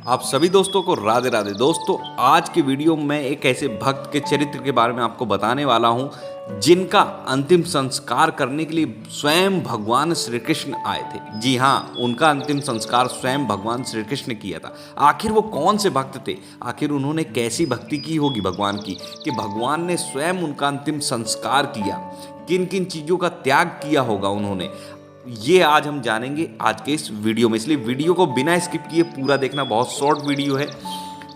आप सभी दोस्तों को राधे राधे। दोस्तों, आज की वीडियो में मैं एक ऐसे भक्त के चरित्र के बारे में आपको बताने वाला हूं जिनका अंतिम संस्कार करने के लिए स्वयं भगवान श्री कृष्ण आए थे। जी हाँ, उनका अंतिम संस्कार स्वयं भगवान श्री कृष्ण ने किया था। आखिर वो कौन से भक्त थे? आखिर उन्होंने कैसी भक्ति की होगी भगवान की कि भगवान ने स्वयं उनका अंतिम संस्कार किया? किन किन चीज़ों का त्याग किया होगा उन्होंने? ये आज हम जानेंगे आज के इस वीडियो में, इसलिए वीडियो को बिना स्किप किए पूरा देखना। बहुत शॉर्ट वीडियो है।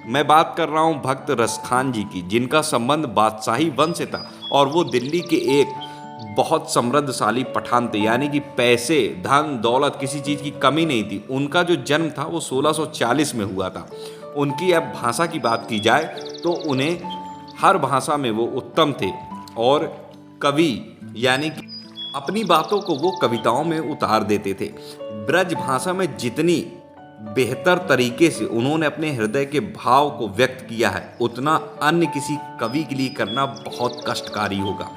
मैं बात कर रहा हूँ भक्त रसखान जी की, जिनका संबंध बादशाही वंश से था और वो दिल्ली के एक बहुत समृद्धशाली पठान थे, यानी कि पैसे, धन दौलत, किसी चीज़ की कमी नहीं थी। उनका जो जन्म था वो 1640 में हुआ था। उनकी अब भाषा की बात की जाए तो उन्हें हर भाषा में वो उत्तम थे और कवि, यानी कि अपनी बातों को वो कविताओं में उतार देते थे। ब्रज भाषा में जितनी बेहतर तरीके से उन्होंने अपने हृदय के भाव को व्यक्त किया है, उतना अन्य किसी कवि के लिए करना बहुत कष्टकारी होगा।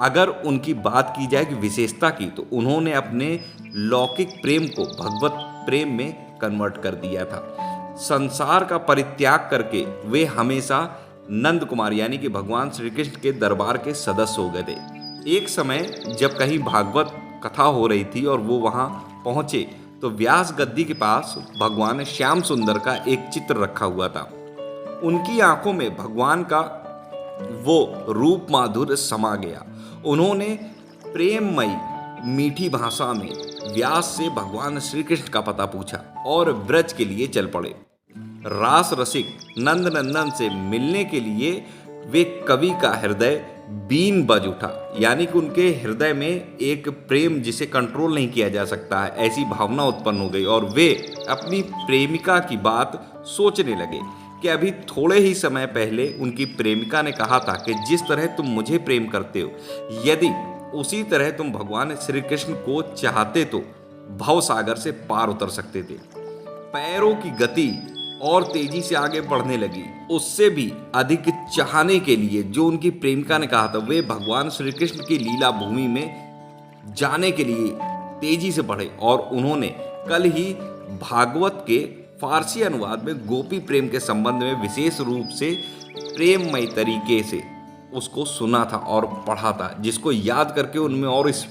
अगर उनकी बात की जाए कि विशेषता की, तो उन्होंने अपने लौकिक प्रेम को भगवत प्रेम में कन्वर्ट कर दिया था। संसार का परित्याग करके वे हमेशा नंद कुमार, यानी कि भगवान श्री कृष्ण के दरबार के सदस्य हो गए थे। एक समय जब कहीं भागवत कथा हो रही थी और वो वहाँ पहुँचे तो व्यास गद्दी के पास भगवान श्याम सुंदर का एक चित्र रखा हुआ था। उनकी आंखों में भगवान का वो रूप माधुर्य समा गया। उन्होंने प्रेममयी मीठी भाषा में व्यास से भगवान श्री कृष्ण का पता पूछा और ब्रज के लिए चल पड़े। रास रसिक नंद नंदन से मिलने के लिए वे कवि का हृदय बीन बज उठा, यानी कि उनके हृदय में एक प्रेम जिसे कंट्रोल नहीं किया जा सकता है, ऐसी भावना उत्पन्न हो गई और वे अपनी प्रेमिका की बात सोचने लगे कि अभी थोड़े ही समय पहले उनकी प्रेमिका ने कहा था कि जिस तरह तुम मुझे प्रेम करते हो, यदि उसी तरह तुम भगवान श्री कृष्ण को चाहते तो भव सागर से पार उतर सकते थे। पैरों की गति और तेजी से आगे बढ़ने लगी। उससे भी अधिक चाहने के लिए जो उनकी प्रेमिका ने कहा था, वे भगवान श्री कृष्ण की लीला भूमि में जाने के लिए तेजी से बढ़े और उन्होंने कल ही भागवत के फारसी अनुवाद में गोपी प्रेम के संबंध में विशेष रूप से प्रेममय तरीके से उसको सुना था और पढ़ा था, जिसको याद करके उनमें और इस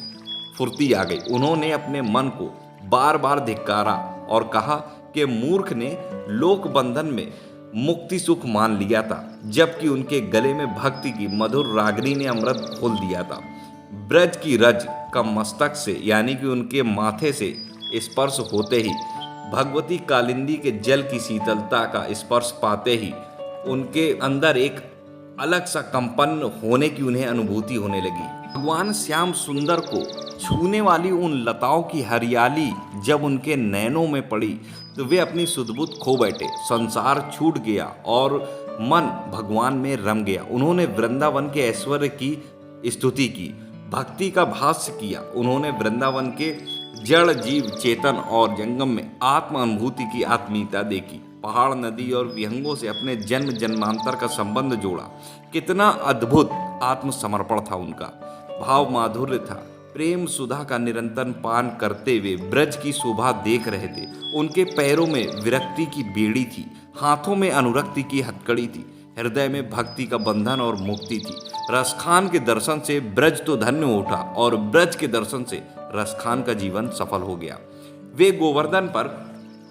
फुर्ती आ गई। उन्होंने अपने मन को बार बार धिक्कारा और कहा कि मूर्ख ने लोक बंधन में मुक्ति सुख मान लिया था, जबकि उनके गले में भक्ति की मधुर रागनी ने अमृत खोल दिया था। ब्रज की रज का मस्तक से, यानी कि उनके माथे से स्पर्श होते ही, भगवती कालिंदी के जल की शीतलता का स्पर्श पाते ही उनके अंदर एक अलग सा कंपन होने की उन्हें अनुभूति होने लगी। भगवान श्याम सुंदर को छूने वाली उन लताओं की हरियाली जब उनके नैनों में पड़ी तो वे अपनी सुध-बुध खो बैठे। संसार छूट गया और मन भगवान में रम गया। उन्होंने वृंदावन के ऐश्वर्य की स्तुति की, भक्ति का भाष्य किया। उन्होंने वृंदावन के जड़ जीव चेतन और जंगम में आत्म अनुभूति की आत्मीयता देखी। पहाड़, नदी और विहंगों से अपने जन्म जन्मांतर का संबंध जोड़ा। कितना अद्भुत आत्मसमर्पण था उनका, भाव माधुर्य था। प्रेम सुधा का निरंतर पान करते हुए ब्रज की शोभा देख रहे थे। उनके पैरों में विरक्ति की बेड़ी थी, हाथों में अनुरक्ति की हथकड़ी थी, हृदय में भक्ति का बंधन और मुक्ति थी। रसखान के दर्शन से ब्रज तो धन्य हो उठा और ब्रज के दर्शन से रसखान का जीवन सफल हो गया। वे गोवर्धन पर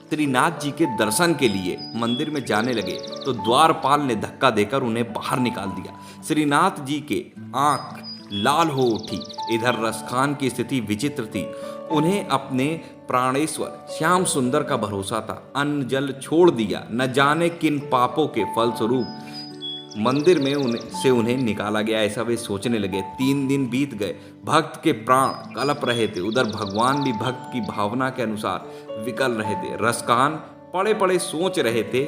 श्रीनाथ जी के दर्शन के लिए मंदिर में जाने लगे तो द्वारपाल ने धक्का देकर उन्हें बाहर निकाल दिया। श्रीनाथ जी के आंख लाल हो उठी। इधर रसखान की स्थिति विचित्र थी। उन्हें अपने प्राणेश्वर श्याम सुंदर का भरोसा था। अन्न जल छोड़ दिया, न जाने किन पापों के फलस्वरूप मंदिर में उन्हें निकाला गया, ऐसा वे सोचने लगे। 3 दिन बीत गए। भक्त के प्राण कलप रहे थे, उधर भगवान भी भक्त की भावना के अनुसार विकल रहे थे। रसखान पड़े पड़े सोच रहे थे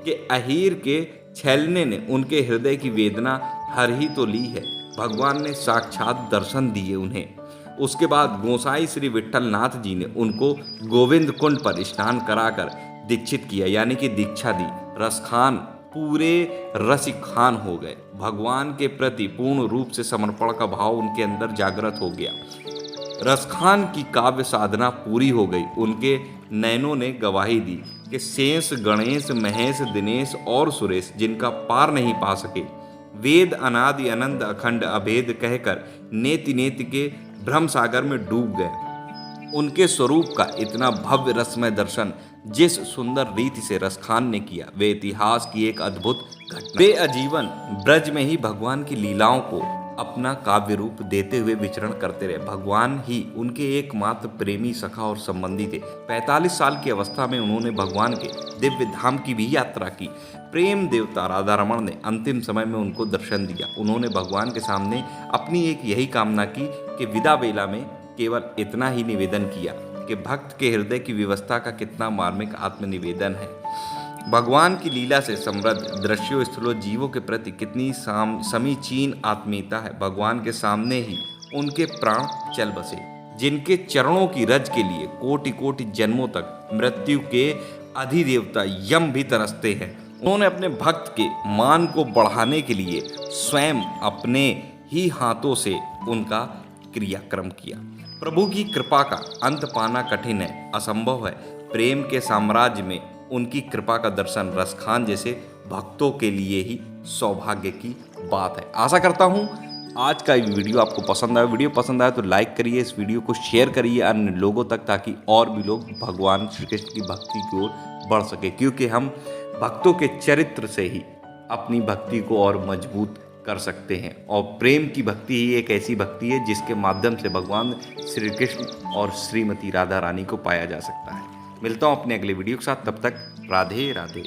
कि अहीर के छलने ने उनके हृदय की वेदना हर ही तो ली है। भगवान ने साक्षात दर्शन दिए उन्हें। उसके बाद गोसाई श्री विट्ठल नाथ जी ने उनको गोविंद कुंड पर स्नान कराकर दीक्षित किया, यानी कि दीक्षा दी। रसखान पूरे रसिखान हो गए। भगवान के प्रति पूर्ण रूप से समर्पण का भाव उनके अंदर जागृत हो गया। रसखान की काव्य साधना पूरी हो गई। उनके नैनों ने गवाही दी कि शेष गणेश महेश दिनेश और सुरेश जिनका पार नहीं पा सके, वेद अनादि अनंत अखंड अभेद कहकर नेति नेति के भ्रम सागर में डूब गए। उनके स्वरूप का इतना भव्य रसमय दर्शन जिस सुंदर रीति से रसखान ने किया, वे इतिहास की एक अद्भुत घटना। वे आजीवन ब्रज में ही भगवान की लीलाओं को अपना काव्य रूप देते हुए विचरण करते रहे। भगवान ही उनके एकमात्र प्रेमी सखा और संबंधी थे। 45 साल की अवस्था में उन्होंने भगवान के दिव्य धाम की भी यात्रा की। प्रेम देवता राधा रमण ने अंतिम समय में उनको दर्शन दिया। उन्होंने भगवान के सामने अपनी एक यही कामना की कि विदा बेला में केवल इतना ही निवेदन किया कि भक्त के हृदय की व्यवस्था का कितना मार्मिक आत्मनिवेदन है। भगवान की लीला से समृद्ध दृश्यों स्थलों जीवों के प्रति कितनी समीचीन आत्मीयता है। भगवान के सामने ही उनके प्राण चल बसे, जिनके चरणों की रज के लिए कोटि कोटि जन्मों तक मृत्यु के अधिदेवता यम भी तरसते हैं। उन्होंने अपने भक्त के मान को बढ़ाने के लिए स्वयं अपने ही हाथों से उनका क्रियाक्रम किया। प्रभु की कृपा का अंत पाना कठिन है, असंभव है। प्रेम के साम्राज्य में उनकी कृपा का दर्शन रसखान जैसे भक्तों के लिए ही सौभाग्य की बात है। आशा करता हूँ आज का वीडियो आपको पसंद आया। वीडियो पसंद आया तो लाइक करिए, इस वीडियो को शेयर करिए अन्य लोगों तक, ताकि और भी लोग भगवान श्री कृष्ण की भक्ति की ओर बढ़ सके, क्योंकि हम भक्तों के चरित्र से ही अपनी भक्ति को और मजबूत कर सकते हैं। और प्रेम की भक्ति ही एक ऐसी भक्ति है जिसके माध्यम से भगवान श्री कृष्ण और श्रीमती राधा रानी को पाया जा सकता है। मिलता हूँ अपने अगले वीडियो के साथ, तब तक राधे राधे।